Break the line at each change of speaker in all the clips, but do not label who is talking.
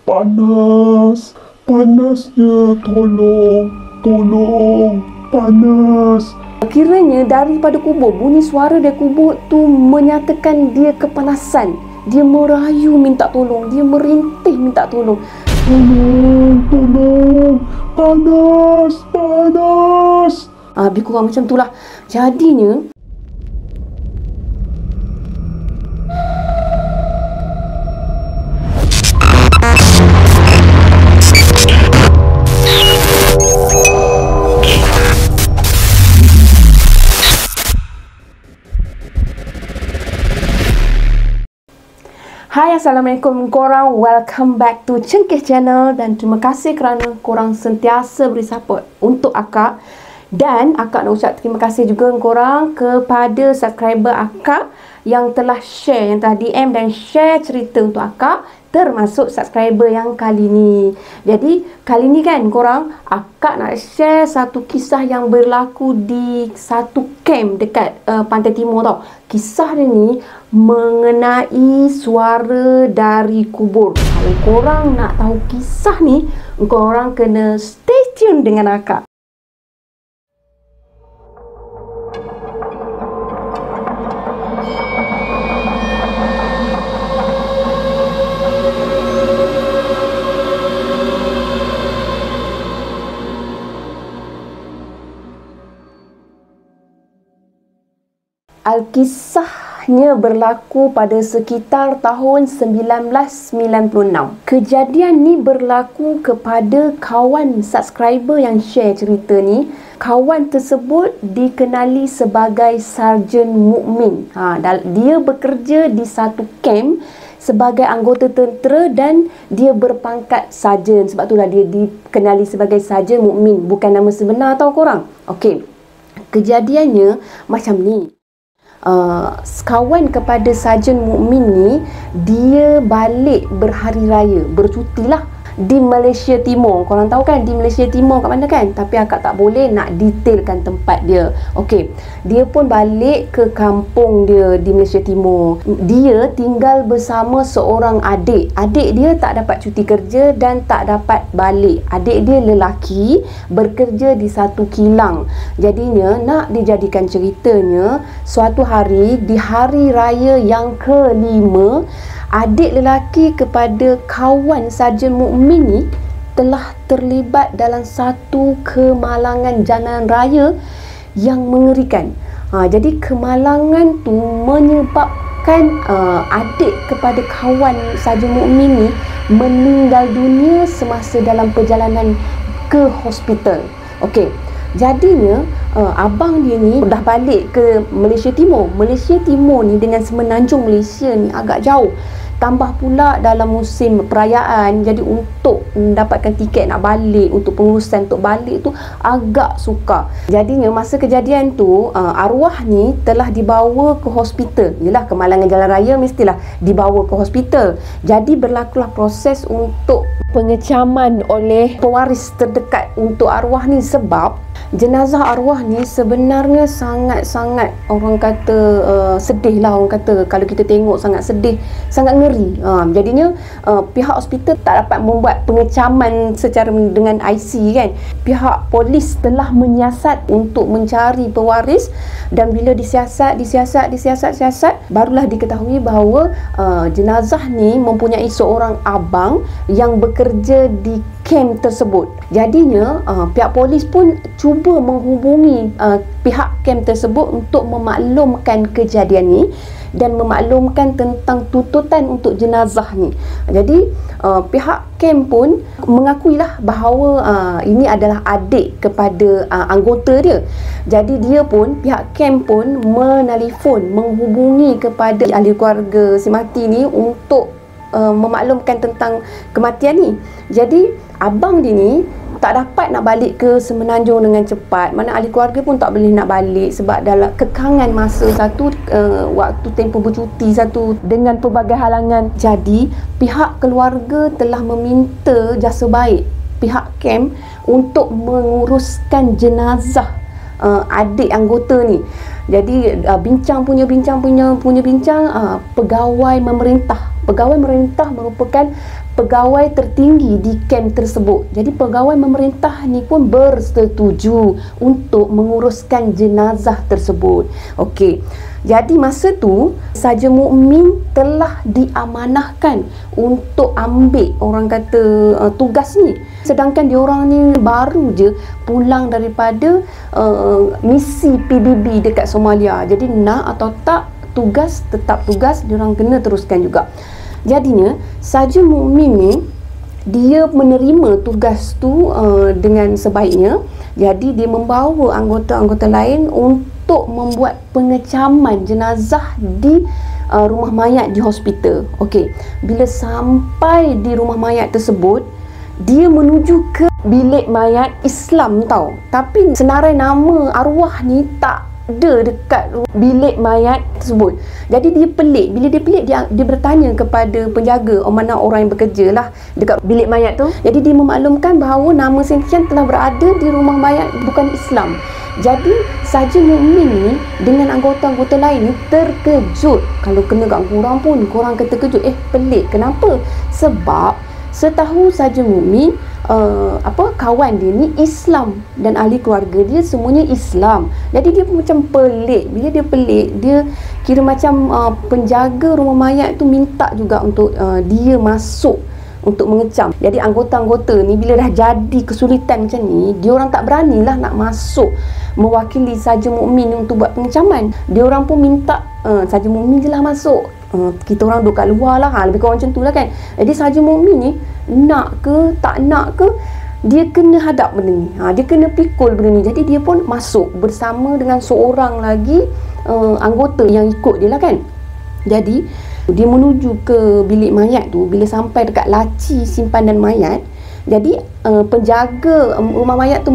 Panas, panasnya, tolong, panas.
Kiranya daripada kubur, bunyi suara dari kubur tu menyatakan dia kepanasan. Dia merayu minta tolong, dia merintih minta tolong.
Tolong, panas.
Lebih kurang macam itulah. Jadinya Hai, Assalamualaikum korang. Welcome back to Cengkeh Channel dan terima kasih kerana korang sentiasa beri support untuk akak. Dan akak nak ucap terima kasih juga korang kepada subscriber akak yang telah share, yang telah DM dan share cerita untuk akak, termasuk subscriber yang kali ni. Jadi kali ni kan korang, akak nak share satu kisah yang berlaku di satu camp dekat Pantai Timur tau. Kisah dia ni mengenai suara dari kubur. Kalau korang nak tahu kisah ni, korang kena stay tune dengan akak. Alkisahnya berlaku pada sekitar tahun 1996. Kejadian ni berlaku kepada kawan subscriber yang share cerita ni. Kawan tersebut dikenali sebagai Sarjan Mukmin. Dia bekerja di satu camp sebagai anggota tentera dan dia berpangkat sarjan. Sebab itulah dia dikenali sebagai Sarjan Mukmin. Bukan nama sebenar tau korang. Okey. Kejadiannya macam ni. Kawan kepada Sarjan Mukmin ni, dia balik berhari raya, bercutilah di Malaysia Timur. Korang tahu kan di Malaysia Timur kat mana kan? Tapi akak tak boleh nak detailkan tempat dia. Okey, dia pun balik ke kampung dia di Malaysia Timur. Dia tinggal bersama seorang adik. Adik dia tak dapat cuti kerja dan tak dapat balik. Adik dia lelaki, bekerja di satu kilang. Jadinya nak dijadikan ceritanya, suatu hari di hari raya yang kelima, adik lelaki kepada kawan Sarjan Mukmin ni telah terlibat dalam satu kemalangan jalan raya yang mengerikan. Jadi kemalangan tu menyebabkan adik kepada kawan Sarjan Mukmin ni meninggal dunia semasa dalam perjalanan ke hospital. Okey. Jadinya abang dia ni dah balik ke Malaysia Timur. Malaysia Timur ni dengan semenanjung Malaysia ni agak jauh. Tambah pula dalam musim perayaan, jadi untuk mendapatkan tiket nak balik, untuk pengurusan untuk balik tu agak sukar. Jadinya masa kejadian tu, arwah ni telah dibawa ke hospital. Yelah, kemalangan jalan raya mestilah dibawa ke hospital. Jadi berlakulah proses untuk pengecaman oleh pewaris terdekat untuk arwah ni, sebab jenazah arwah ni sebenarnya sangat-sangat, orang kata sedih lah, orang kata kalau kita tengok sangat sedih, sangat ngeri. Jadinya pihak hospital tak dapat membuat pengecaman secara dengan IC kan. Pihak polis telah menyiasat untuk mencari pewaris, dan bila disiasat, barulah diketahui bahawa jenazah ni mempunyai seorang abang yang bekerja di camp tersebut. Jadinya pihak polis pun cuba menghubungi pihak camp tersebut untuk memaklumkan kejadian ni dan memaklumkan tentang tuntutan untuk jenazah ni. Jadi pihak camp pun mengakuilah bahawa ini adalah adik kepada anggota dia. Jadi dia pun, pihak camp pun menelefon, menghubungi kepada ahli keluarga si mati ni untuk memaklumkan tentang kematian ni. Jadi abang dia ni tak dapat nak balik ke Semenanjung dengan cepat. Mana ahli keluarga pun tak boleh nak balik sebab dalam kekangan masa satu, waktu tempoh bercuti satu, dengan pelbagai halangan. Jadi pihak keluarga telah meminta jasa baik pihak camp untuk menguruskan jenazah adik anggota ni. Jadi bincang pegawai memerintah. Pegawai memerintah merupakan pegawai tertinggi di kem tersebut. Jadi pegawai memerintah ni pun bersetuju untuk menguruskan jenazah tersebut. Okey. Jadi masa tu Saja Mukmin telah diamanahkan untuk ambil orang kata tugas ni. Sedangkan diorang ni baru je pulang daripada misi PBB dekat Somalia. Jadi nak atau tak, tugas tetap tugas, diorang kena teruskan juga. Jadinya Saja Mukmin ni dia menerima tugas tu dengan sebaiknya. Jadi dia membawa anggota-anggota lain untuk membuat pengecaman jenazah di rumah mayat di hospital. Okey, bila sampai di rumah mayat tersebut, dia menuju ke bilik mayat Islam tau. Tapi senarai nama arwah ni tak ada dekat bilik mayat tersebut. Jadi dia pelik. Bila dia pelik, dia bertanya kepada penjaga, mana orang yang bekerja lah dekat bilik mayat tu. Jadi dia memaklumkan bahawa nama sekian telah berada di rumah mayat bukan Islam. Jadi Saja Mukmin ni dengan anggota-anggota lain ni terkejut. Kalau kena kat korang kata terkejut. Pelik. Kenapa? Sebab setahu Saja Mukmin, kawan dia ni Islam dan ahli keluarga dia semuanya Islam. Jadi dia pun macam pelik. Bila dia pelik, dia kira macam penjaga rumah mayat tu minta juga untuk dia masuk untuk mengecam. Jadi anggota-anggota ni bila dah jadi kesulitan macam ni, dia orang tak beranilah nak masuk mewakili Saja Mukmin untuk buat pengecaman. Dia orang pun minta Saja Mukmin je lah masuk. Kita orang duduk kat luar lah, lebih kurang macam tu lah kan. Jadi Saja Mukmin ni nak ke tak nak ke, dia kena hadap benda ni, dia kena pikul benda ni. Jadi dia pun masuk bersama dengan seorang lagi anggota yang ikut dia lah kan. Jadi dia menuju ke bilik mayat tu. Bila sampai dekat laci simpanan mayat, jadi penjaga rumah mayat tu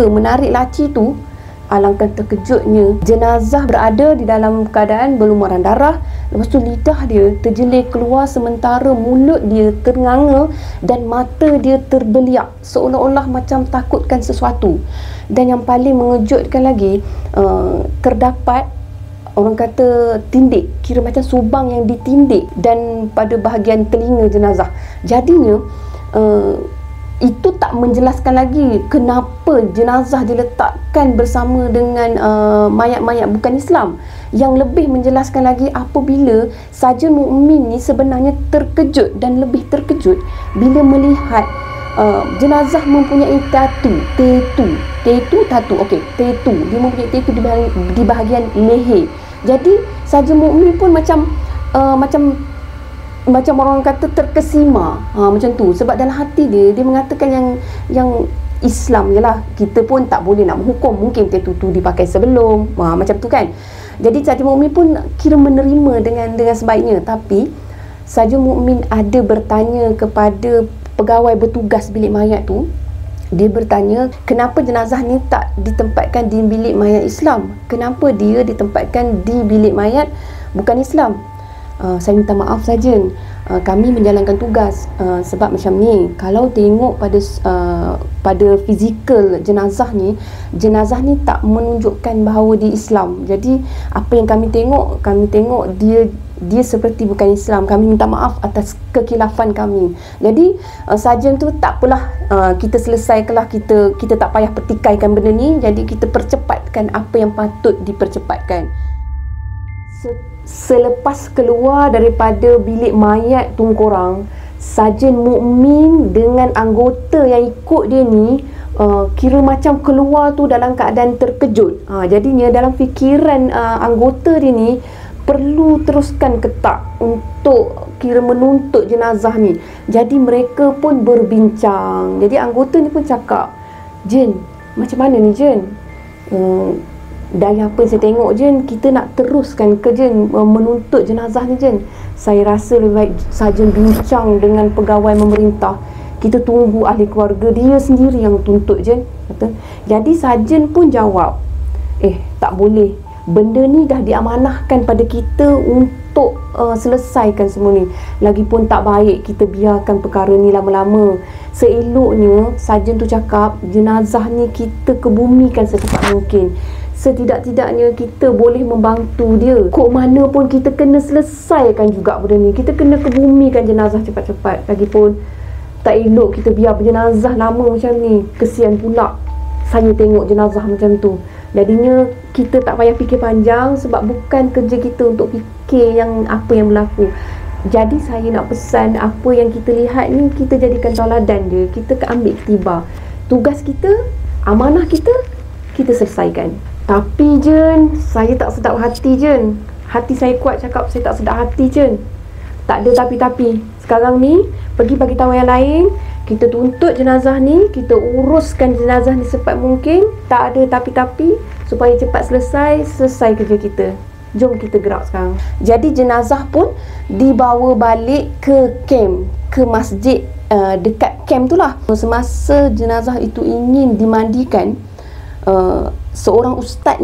menarik laci tu. Alangkah terkejutnya, jenazah berada di dalam keadaan berlumuran darah. Lepas tu lidah dia terjelir keluar sementara mulut dia ternganga dan mata dia terbeliak seolah-olah macam takutkan sesuatu. Dan yang paling mengejutkan lagi, terdapat orang kata tindik, kira macam subang yang ditindik dan pada bahagian telinga jenazah. Jadinya itu tak menjelaskan lagi kenapa jenazah diletakkan bersama dengan mayat-mayat bukan Islam. Yang lebih menjelaskan lagi apabila Saja Mukmin ni sebenarnya terkejut dan lebih terkejut bila melihat jenazah mempunyai tatu. Okey, tatu. Dia mempunyai tatu di bahagian leher. Jadi Saja Mukmin pun macam orang kata terkesima, macam tu. Sebab dalam hati dia mengatakan yang Islam je lah, kita pun tak boleh nak menghukum. Mungkin tatu tu dipakai sebelum, macam tu kan. Jadi Saja Mukmin pun kira menerima dengan sebaiknya. Tapi Saja Mukmin ada bertanya kepada pegawai bertugas bilik mayat tu. Dia bertanya, kenapa jenazah ni tak ditempatkan di bilik mayat Islam? Kenapa dia ditempatkan di bilik mayat bukan Islam? Saya minta maaf saja, kami menjalankan tugas. Sebab macam ni, kalau tengok pada fizikal jenazah ni tak menunjukkan bahawa dia Islam. Jadi apa yang kami tengok dia seperti bukan Islam. Kami minta maaf atas kekilafan kami. Jadi sarjan tu tak apalah, kita selesaikanlah, kita tak payah pertikaikan benda ni. Jadi kita percepatkan apa yang patut dipercepatkan. Selepas keluar daripada bilik mayat tu korang, Sarjan Mukmin dengan anggota yang ikut dia ni kira macam keluar tu dalam keadaan terkejut. Jadinya dalam fikiran anggota dia ni perlu teruskan ke tak untuk kira menuntut jenazah ni. Jadi mereka pun berbincang. Jadi anggota ni pun cakap, "Jen, macam mana ni Jen? Dari apa yang saya tengok Jen, kita nak teruskan ke Jen menuntut jenazah ni Jen? Saya rasa lebih baik Sarjan bincang dengan pegawai memerintah. Kita tunggu ahli keluarga dia sendiri yang tuntut Jen," kata. Jadi Sarjan pun jawab, tak boleh. Benda ni dah diamanahkan pada kita untuk selesaikan semua ni. Lagipun tak baik kita biarkan perkara ni lama-lama. Seeloknya Sarjan tu cakap, jenazah ni kita kebumikan secepat mungkin. Setidak-tidaknya kita boleh membantu dia. Kok mana pun kita kena selesaikan juga benda ni. Kita kena kebumikan jenazah cepat-cepat. Lagipun Tak elok kita biar jenazah lama macam ni. Kesian pula saya tengok jenazah macam tu. Jadinya kita tak payah fikir panjang, sebab bukan kerja kita untuk fikir yang apa yang berlaku. Jadi saya nak pesan, apa yang kita lihat ni kita jadikan tauladan je. Kita ambil iktibar. Tugas kita, amanah kita, kita selesaikan. Tapi Jen, saya tak sedap hati Jen. Hati saya kuat cakap saya tak sedap hati Jen. Tak ada tapi-tapi. Sekarang ni pergi bagi tahu yang lain. Kita tuntut jenazah ni, kita uruskan jenazah ni secepat mungkin. Tak ada tapi-tapi, supaya cepat selesai kerja kita. Jom kita gerak sekarang. Jadi jenazah pun dibawa balik ke kem, ke masjid dekat kem tu lah. Semasa jenazah itu ingin dimandikan, seorang ustaz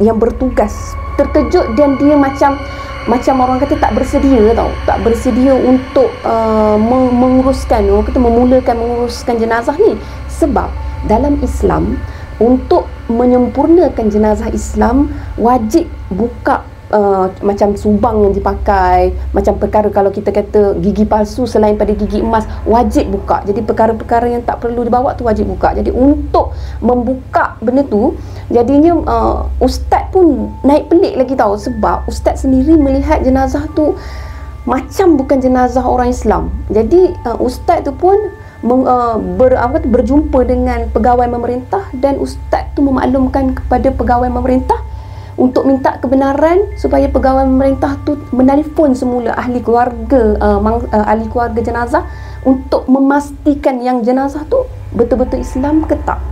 yang bertugas terkejut, dan dia macam orang kata tak bersedia tau. Tak bersedia untuk menguruskan, orang kata menguruskan jenazah ni. Sebab dalam Islam, untuk menyempurnakan jenazah Islam, wajib buka macam subang yang dipakai, macam perkara kalau kita kata gigi palsu selain pada gigi emas, wajib buka. Jadi perkara-perkara yang tak perlu dibawa tu wajib buka. Jadi untuk membuka benda tu, jadinya ustaz pun naik pelik lagi tahu, sebab ustaz sendiri melihat jenazah tu macam bukan jenazah orang Islam. Jadi ustaz tu pun berjumpa dengan pegawai pemerintah, dan ustaz tu memaklumkan kepada pegawai pemerintah untuk minta kebenaran supaya pegawai pemerintah tu menelpon semula ahli keluarga jenazah untuk memastikan yang jenazah tu betul-betul Islam ke tak.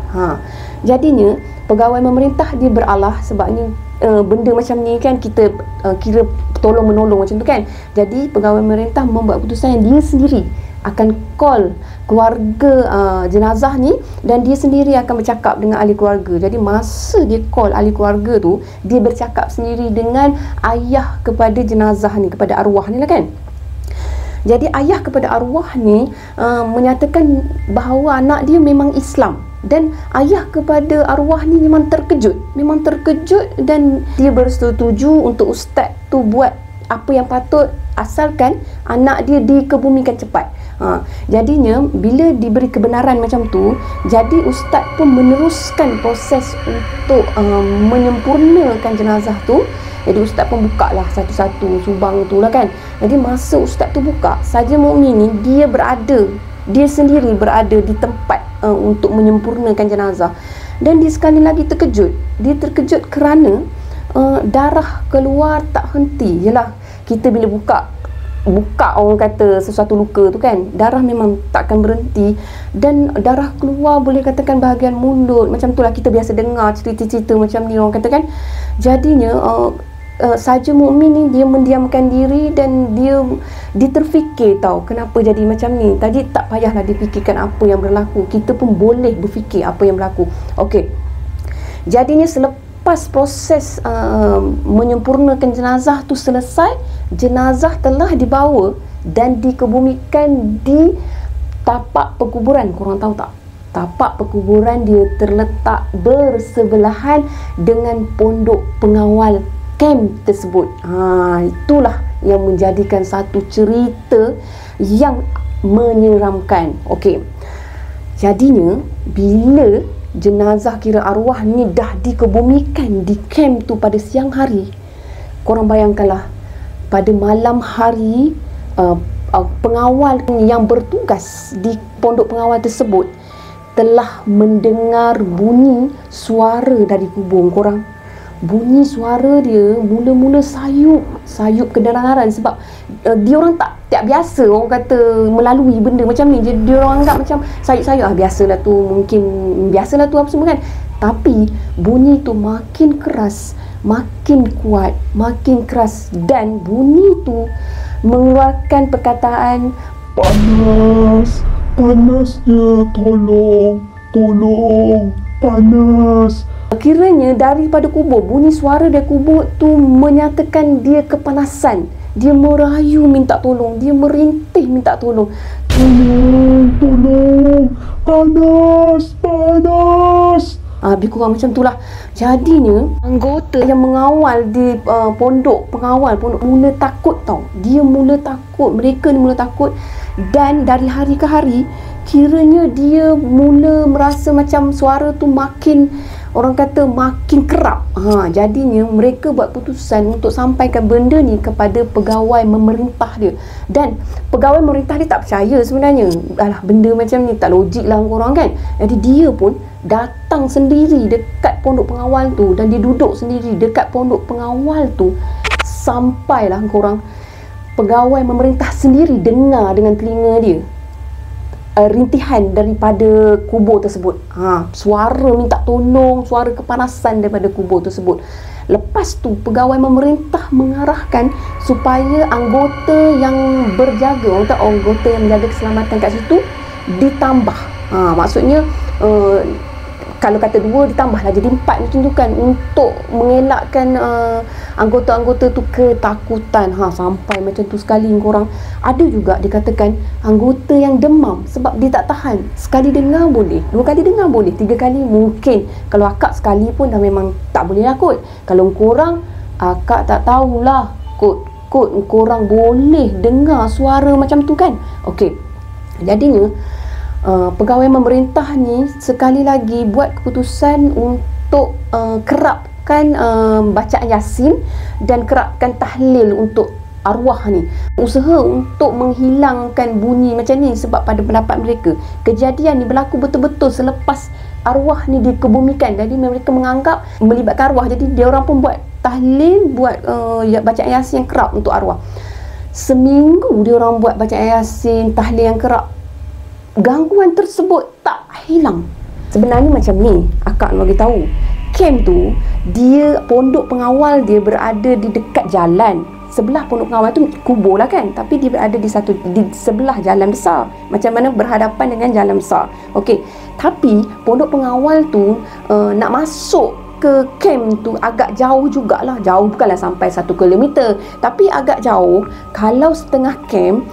Jadinya pegawai pemerintah dia beralah, sebabnya benda macam ni kan kita kira tolong menolong macam tu kan. Jadi pegawai pemerintah membuat keputusan yang dia sendiri akan call keluarga jenazah ni, dan dia sendiri akan bercakap dengan ahli keluarga. Jadi masa dia call ahli keluarga tu, dia bercakap sendiri dengan ayah kepada jenazah ni, kepada arwah ni lah kan. Jadi ayah kepada arwah ni menyatakan bahawa anak dia memang Islam, dan ayah kepada arwah ni memang terkejut, dan dia bersetuju untuk ustaz tu buat apa yang patut, asalkan anak dia dikebumikan cepat. Jadinya bila diberi kebenaran macam tu, jadi ustaz pun meneruskan proses untuk menyempurnakan jenazah tu. Jadi ustaz pun buka lah satu-satu subang tu lah kan. Jadi masa ustaz tu buka, Saja Mukmin ni dia sendiri berada di tempat untuk menyempurnakan jenazah. Dan dia sekali lagi terkejut. Dia terkejut kerana darah keluar tak henti. Yelah, kita bila buka orang kata sesuatu luka tu kan, darah memang takkan berhenti, dan darah keluar boleh katakan bahagian mulut. Macam tu lah kita biasa dengar cerita-cerita macam ni orang kata kan. Jadinya Saja Mukmin ni dia mendiamkan diri, dan dia terfikir tahu kenapa jadi macam ni. Tadi tak payahlah difikirkan apa yang berlaku, kita pun boleh berfikir apa yang berlaku. Okey, jadinya selepas proses menyempurnakan jenazah tu selesai, jenazah telah dibawa dan dikebumikan di tapak perkuburan. Korang tahu tak? Tapak perkuburan dia terletak bersebelahan dengan pondok pengawal kem tersebut. Itulah yang menjadikan satu cerita yang menyeramkan. Okey, jadinya bila jenazah kira arwah ni dah dikebumikan di kem tu pada siang hari, korang bayangkanlah pada malam hari pengawal yang bertugas di pondok pengawal tersebut telah mendengar bunyi suara dari kubur. Korang, bunyi suara dia mula-mula sayup kedengaran, sebab dia orang tak biasa orang kata melalui benda macam ni. Jadi dia orang anggap macam sayup-sayup, biasalah tu apa semua kan. Tapi bunyi tu makin keras, makin kuat, makin keras, dan bunyi tu mengeluarkan perkataan,
panasnya, tolong, panas.
Kiranya daripada kubur, bunyi suara dari kubur tu menyatakan dia kepanasan. Dia merayu minta tolong, dia merintih minta tolong.
Tolong, panas.
Lebih kurang macam itulah. Jadinya anggota yang mengawal di pondok mula takut tau. Mereka ni mula takut, dan dari hari ke hari kiranya dia mula merasa macam suara tu makin, orang kata makin kerap. Jadinya mereka buat keputusan untuk sampaikan benda ni kepada pegawai memerintah dia. Dan pegawai memerintah dia tak percaya sebenarnya. Alah, benda macam ni tak logik lah korang kan. Jadi dia pun datang sendiri dekat pondok pengawal tu, dan dia duduk sendiri dekat pondok pengawal tu. Sampailah korang, pegawai memerintah sendiri dengar dengan telinga dia rintihan daripada kubur tersebut. Suara minta tolong, suara kepanasan daripada kubur tersebut. Lepas tu pegawai memerintah mengarahkan supaya anggota yang berjaga, anggota yang menjaga keselamatan kat situ ditambah. Maksudnya kalau kata 2 ditambahlah jadi 4 macam tu kan, untuk mengelakkan anggota-anggota tu ketakutan. Sampai macam tu sekali korang. Ada juga dikatakan anggota yang demam sebab dia tak tahan. Sekali dengar boleh, 2 kali dengar boleh, 3 kali mungkin. Kalau akak sekali pun dah memang tak boleh lah kot. Kalau korang, akak tak tahulah kot korang boleh dengar suara macam tu kan. Okey, jadinya pegawai memerintah ni sekali lagi buat keputusan untuk kerapkan bacaan Yasin dan kerapkan tahlil untuk arwah ni. Usaha untuk menghilangkan bunyi macam ni sebab pada pendapat mereka kejadian ni berlaku betul-betul selepas arwah ni dikebumikan. Jadi mereka menganggap melibatkan arwah, jadi dia orang pun buat tahlil, buat bacaan Yasin yang kerap untuk arwah. Seminggu dia orang buat bacaan Yasin, tahlil yang kerap, gangguan tersebut tak hilang. Sebenarnya macam ni, akak nak bagi tahu. Kem tu, dia pondok pengawal dia berada di dekat jalan. Sebelah pondok pengawal tu kubur lah kan, tapi dia berada di sebelah jalan besar. Macam mana berhadapan dengan jalan besar. Okey, tapi pondok pengawal tu nak masuk ke kem tu agak jauh jugalah. Jauh bukanlah sampai 1 kilometer, tapi agak jauh. Kalau setengah kem,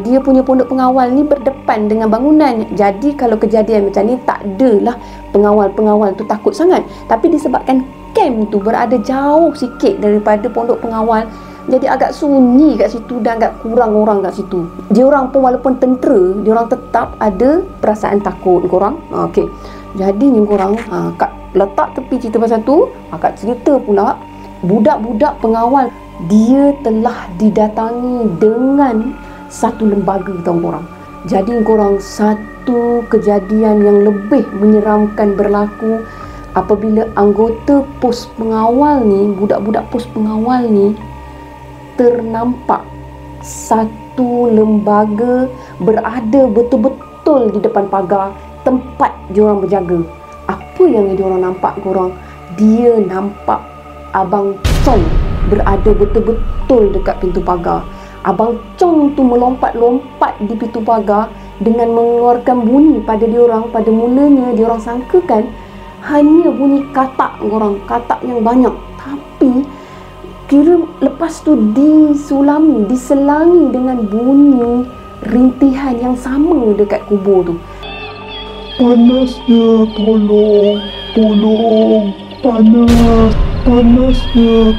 dia punya pondok pengawal ni berdepan dengan bangunan. Jadi kalau kejadian macam ni tak adalah pengawal-pengawal tu takut sangat. Tapi disebabkan kem tu berada jauh sikit daripada pondok pengawal, jadi agak sunyi kat situ dan agak kurang orang kat situ. Dia orang pun walaupun tentera, dia orang tetap ada perasaan takut korang. Okey, jadi ni korang, kat letak tepi cerita pasal tu, akak cerita pula budak-budak pengawal dia telah didatangi dengan satu lembaga, tahu korang. Jadi korang, satu kejadian yang lebih menyeramkan berlaku apabila anggota pos pengawal ni, budak-budak pos pengawal ni ternampak satu lembaga berada betul-betul di depan pagar tempat diorang berjaga. Apa yang diorang nampak korang? Dia nampak Abang Chong berada betul-betul dekat pintu pagar. Abang Chong tu melompat-lompat di pintu pagar dengan mengeluarkan bunyi pada diorang. Pada mulanya diorang sangkakan hanya bunyi katak korang, katak yang banyak. Tapi kira lepas tu diselangi dengan bunyi rintihan yang sama dekat kubur tu.
Panasnya, tolong, panasnya,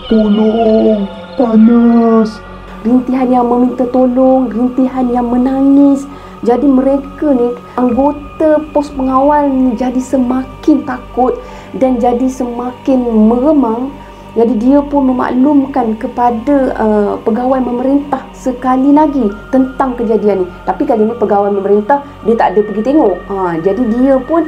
tolong, panas.
Rintihan yang meminta tolong, rintihan yang menangis. Jadi mereka ni, anggota pos pengawal ni jadi semakin takut dan jadi semakin meremang. Jadi dia pun memaklumkan kepada pegawai memerintah sekali lagi tentang kejadian ni. Tapi kali ni pegawai memerintah dia tak ada pergi tengok. Jadi dia pun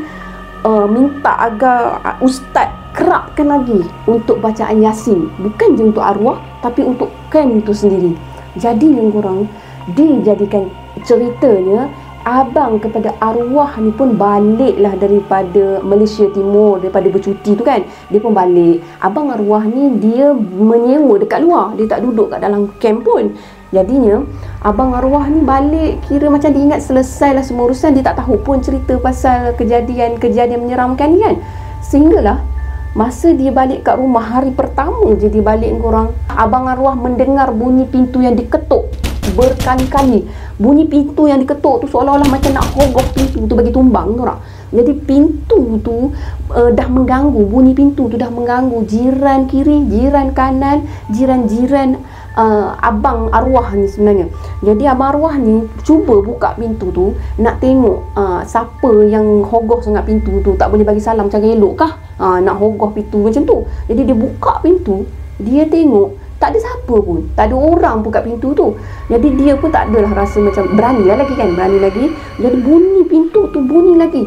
minta agar ustaz kerapkan lagi untuk bacaan Yasin. Bukan je untuk arwah, tapi untuk kem tu sendiri. Jadi yang korang, dijadikan ceritanya abang kepada arwah ni pun baliklah daripada Malaysia Timur, daripada bercuti tu kan. Dia pun balik. Abang arwah ni dia menyewa dekat luar, dia tak duduk kat dalam camp pun. Jadinya abang arwah ni balik, kira macam dia ingat selesai lah semua urusan. Dia tak tahu pun cerita pasal kejadian menyeramkan ni kan. Sehinggalah masa dia balik kat rumah, hari pertama je dia balik korang, abang arwah mendengar bunyi pintu yang diketuk berkali-kali. Bunyi pintu yang diketuk tu seolah-olah macam nak hogoh pintu tu bagi tumbang tu tak. Jadi pintu tu dah mengganggu, bunyi pintu tu dah mengganggu jiran kiri, jiran kanan, jiran-jiran abang arwah ni sebenarnya. Jadi abang arwah ni cuba buka pintu tu, nak tengok siapa yang hogoh sangat pintu tu, tak boleh bagi salam cara elok kah, nak hogoh pintu macam tu. Jadi dia buka pintu, dia tengok tak ada siapa pun, tak ada orang buka pintu tu. Jadi dia pun tak adalah rasa macam berani lagi kan, berani lagi. Jadi bunyi pintu tu, bunyi lagi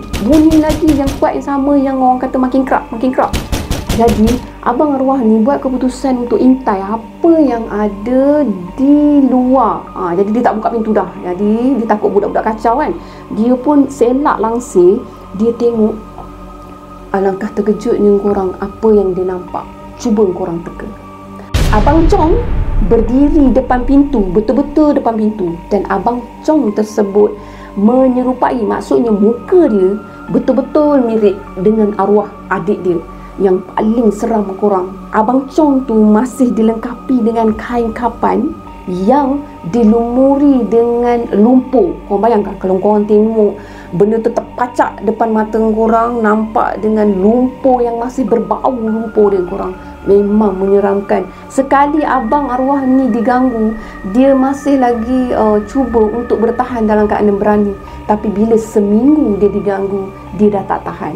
yang kuat, yang sama, yang orang kata makin kerak. Jadi abang arwah ni buat keputusan untuk intai apa yang ada di luar. Jadi dia tak buka pintu dah. Jadi dia takut budak-budak kacau kan. Dia pun selak langsir, dia tengok. Alangkah terkejutnya korang apa yang dia nampak. Cuba korang teka. Abang Chong berdiri depan pintu, betul-betul depan pintu, dan Abang Chong tersebut menyerupai, maksudnya muka dia betul-betul mirip dengan arwah adik dia yang paling seram korang. Abang Chong tu masih dilengkapi dengan kain kapan yang dilumuri dengan lumpur. Korang bayangkan kalau korang tengok benda tu terpacak depan mata korang, nampak dengan lumpur yang masih berbau lumpur dia korang. Memang menyeramkan. Sekali abang arwah ni diganggu, dia masih lagi cuba untuk bertahan dalam keadaan berani. Tapi bila seminggu dia diganggu, dia dah tak tahan.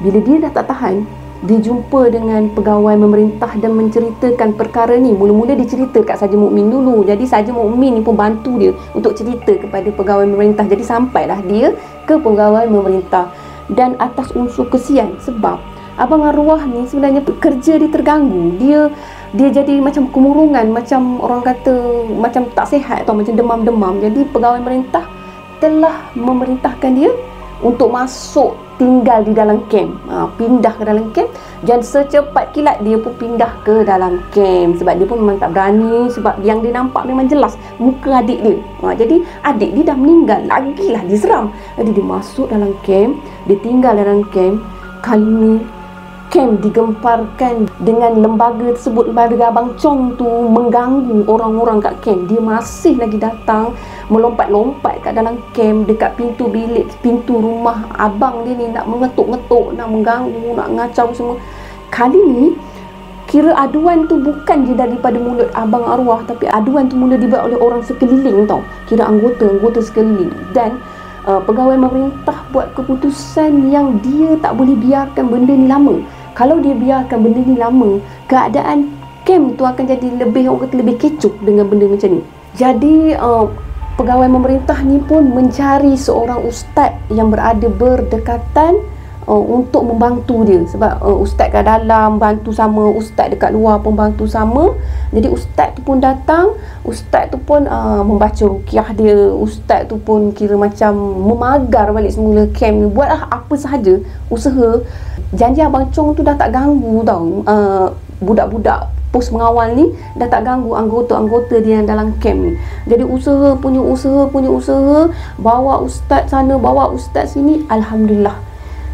Bila dia dah tak tahan, dia jumpa dengan pegawai memerintah dan menceritakan perkara ni. Mula-mula dia cerita kat Saja Mukmin dulu. Jadi Saja Mukmin ni pun bantu dia untuk cerita kepada pegawai memerintah. Jadi sampailah dia ke pegawai memerintah. Dan atas unsur kesian, sebab abang arwah ni sebenarnya kerja dia terganggu. Dia jadi macam kemurungan, macam orang kata macam tak sihat atau macam demam-demam. Jadi pegawai memerintah telah memerintahkan dia untuk masuk tinggal di dalam kem, pindah ke dalam kem, dan secepat kilat dia pun pindah ke dalam kem sebab dia pun memang tak berani, sebab yang dia nampak memang jelas muka adik dia. Jadi adik dia dah meninggal, lagilah dia seram. Jadi dia masuk dalam kem, dia tinggal dalam kem. Kali ni kem digemparkan dengan lembaga tersebut. Lembaga Abang Chong tu mengganggu orang-orang kat kem. Dia masih lagi datang, melompat-lompat kat dalam kem, dekat pintu bilik, pintu rumah abang dia ni, nak mengetuk-ngetuk, nak mengganggu, nak ngacau semua. Kali ni kira aduan tu bukan je daripada mulut abang arwah, tapi aduan tu mula dibuat oleh orang sekeliling tau. Kira anggota sekeliling. Dan pegawai memerintah buat keputusan yang dia tak boleh biarkan benda ni lama. Kalau dia biarkan benda ni lama, keadaan kem tu akan jadi lebih, orang kata lebih kecoh dengan benda macam ni. Jadi pegawai memerintah ni pun mencari seorang ustaz yang berada berdekatan untuk membantu dia. Sebab ustaz kat dalam bantu sama, ustaz dekat luar pun bantu sama. Jadi ustaz tu pun datang, ustaz tu pun membaca ruqyah dia, ustaz tu pun kira macam memagar balik semula kem ni. Buatlah apa sahaja usaha. Janji Abang Chong tu dah tak ganggu tau, budak-budak pos mengawal ni dah tak ganggu anggota-anggota dia yang dalam kem ni. Jadi usaha punya usaha, bawa ustaz sana, bawa ustaz sini. Alhamdulillah,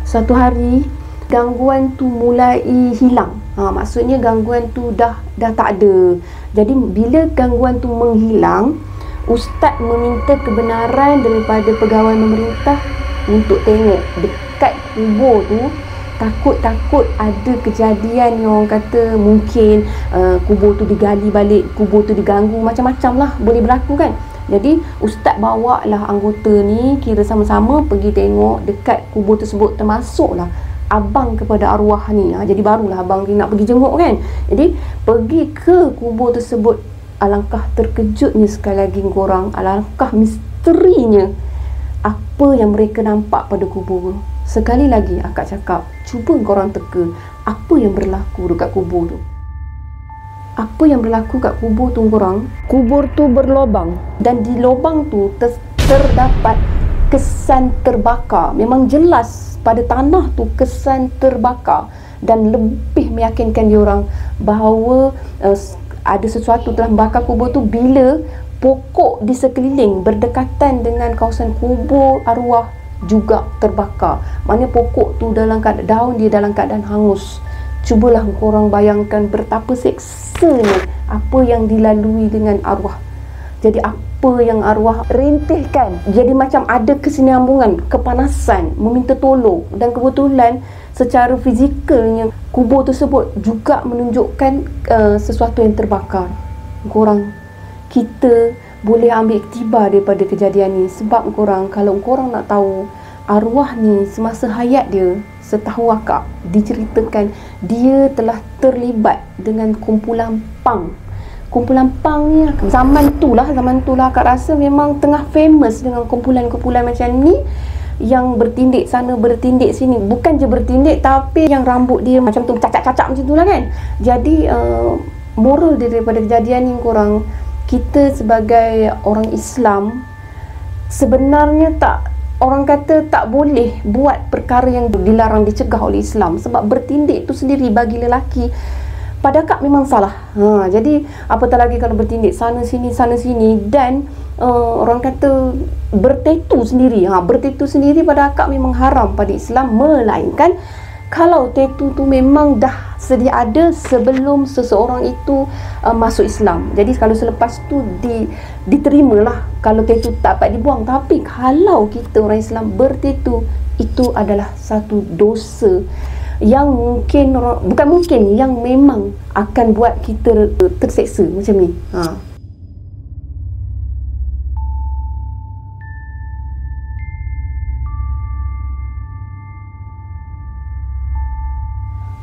satu hari gangguan tu mulai hilang. Maksudnya gangguan tu dah tak ada. Jadi bila gangguan tu menghilang, ustaz meminta kebenaran daripada pegawai memerintah untuk tengok dekat kubur tu. Takut ada kejadian yang orang kata mungkin kubur tu digali balik, kubur tu diganggu, macam-macam lah boleh berlaku kan. Jadi ustaz bawa lah anggota ni, kira sama-sama pergi tengok dekat kubur tersebut, termasuklah abang kepada arwah ni. Jadi barulah abang ni nak pergi jenguk kan. Jadi pergi ke kubur tersebut. Alangkah terkejutnya sekali lagi korang, alangkah misterinya apa yang mereka nampak pada kubur. Sekali lagi akak cakap, cuba korang teka apa yang berlaku dekat kubur tu. Apa yang berlaku kat kubur tu korang? Kubur tu berlubang, dan di lubang tu terdapat kesan terbakar. Memang jelas pada tanah tu kesan terbakar, dan lebih meyakinkan diorang bahawa ada sesuatu telah membakar kubur tu bila pokok di sekeliling berdekatan dengan kawasan kubur arwah juga terbakar. Maknanya pokok tu dalam keadaan, daun dia dalam keadaan hangus. Cubalah korang bayangkan betapa seksanya apa yang dilalui dengan arwah. Jadi apa yang arwah rintihkan, jadi macam ada kesinambungan, kepanasan, meminta tolong. Dan kebetulan secara fizikalnya kubur tersebut juga menunjukkan sesuatu yang terbakar. korang, kita boleh ambil iktibar daripada kejadian ni. Sebab korang, kalau korang nak tahu, arwah ni semasa hayat dia, setahu akak diceritakan dia telah terlibat dengan kumpulan pang. Kumpulan pang ni zaman tu lah akak rasa memang tengah famous dengan kumpulan-kumpulan macam ni, yang bertindik sana bertindik sini. Bukan je bertindik, tapi yang rambut dia macam tu, cacak-cacak macam tu lah kan. Jadi moral dia daripada kejadian ni korang, kita sebagai orang Islam sebenarnya orang kata tak boleh buat perkara yang dilarang, dicegah oleh Islam. Sebab bertindik tu sendiri bagi lelaki pada akak memang salah. Jadi apatah lagi kalau bertindik sana sini dan orang kata bertatu sendiri. Bertatu sendiri pada akak memang haram pada Islam, melainkan kalau tatu tu memang dah sedia ada sebelum seseorang itu masuk Islam. Jadi kalau selepas tu diterimalah kalau tatu tak dapat dibuang. Tapi kalau kita orang Islam bertatu, itu adalah satu dosa yang yang memang akan buat kita terseksa macam ni.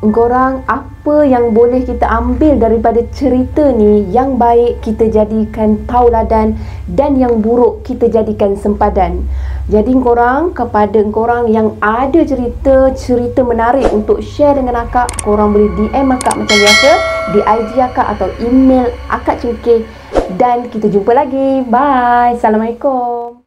Korang, apa yang boleh kita ambil daripada cerita ni? Yang baik kita jadikan tauladan dan yang buruk kita jadikan sempadan. Jadi korang, kepada korang yang ada cerita menarik untuk share dengan akak, korang boleh DM akak macam biasa di IG akak atau email akak cengkeh. Dan kita jumpa lagi. Bye. Assalamualaikum.